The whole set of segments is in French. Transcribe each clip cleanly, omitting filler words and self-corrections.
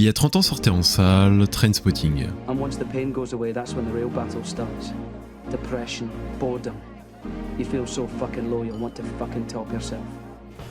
Il y a 30 ans sortait en salle Trainspotting. And once the pain goes away, that's when the real battle starts. Depression, boredom. You feel so fucking low, you'll want to fucking top yourself.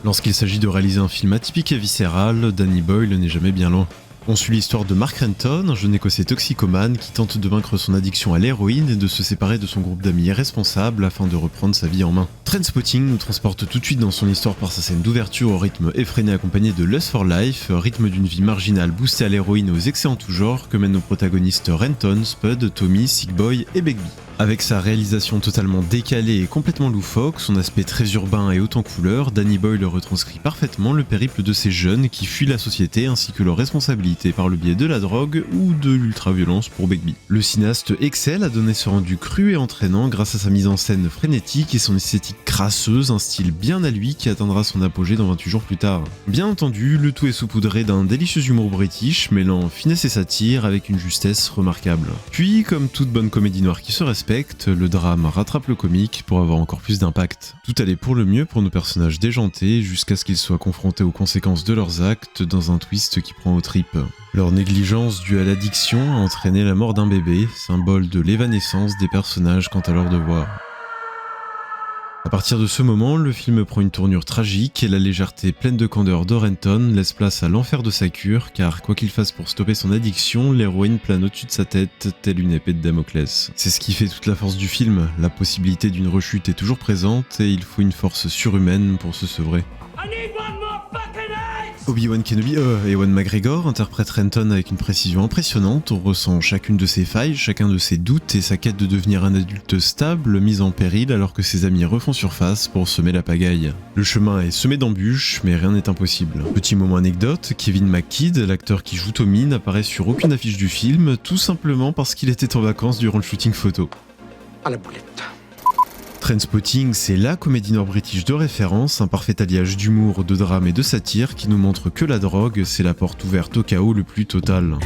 Lorsqu'il s'agit de réaliser un film atypique et viscéral, Danny Boyle n'est jamais bien loin. On suit l'histoire de Mark Renton, un jeune écossais toxicomane qui tente de vaincre son addiction à l'héroïne et de se séparer de son groupe d'amis irresponsables afin de reprendre sa vie en main. Trainspotting nous transporte tout de suite dans son histoire par sa scène d'ouverture au rythme effréné accompagné de Lust for Life, rythme d'une vie marginale boostée à l'héroïne et aux excès en tout genre que mènent nos protagonistes Renton, Spud, Tommy, Sick Boy et Begbie. Avec sa réalisation totalement décalée et complètement loufoque, son aspect très urbain et haut en couleurs, Danny Boyle retranscrit parfaitement le périple de ces jeunes qui fuient la société ainsi que leurs responsabilités par le biais de la drogue ou de l'ultra-violence pour Begbie. Le cinéaste excelle à donner ce rendu cru et entraînant grâce à sa mise en scène frénétique et son esthétique crasseuse, un style bien à lui qui atteindra son apogée dans 28 jours plus tard. Bien entendu, le tout est saupoudré d'un délicieux humour british mêlant finesse et satire avec une justesse remarquable. Puis, comme toute bonne comédie noire qui se respecte, le drame rattrape le comique pour avoir encore plus d'impact. Tout allait pour le mieux pour nos personnages déjantés jusqu'à ce qu'ils soient confrontés aux conséquences de leurs actes dans un twist qui prend aux tripes. Leur négligence due à l'addiction a entraîné la mort d'un bébé, symbole de l'évanescence des personnages quant à leur devoir. À partir de ce moment, le film prend une tournure tragique et la légèreté pleine de candeur de Renton laisse place à l'enfer de sa cure, car quoi qu'il fasse pour stopper son addiction, l'héroïne plane au-dessus de sa tête, telle une épée de Damoclès. C'est ce qui fait toute la force du film, la possibilité d'une rechute est toujours présente et il faut une force surhumaine pour se sevrer. Obi-Wan Kenobi et Ewan McGregor interprètent Renton avec une précision impressionnante, on ressent chacune de ses failles, chacun de ses doutes et sa quête de devenir un adulte stable mise en péril alors que ses amis refont surface pour semer la pagaille. Le chemin est semé d'embûches, mais rien n'est impossible. Petit moment anecdote, Kevin McKidd, l'acteur qui joue Tommy, n'apparaît sur aucune affiche du film, tout simplement parce qu'il était en vacances durant le shooting photo. À la boulette. Trainspotting, c'est la comédie nord-british de référence, un parfait alliage d'humour, de drame et de satire qui nous montre que la drogue, c'est la porte ouverte au chaos le plus total.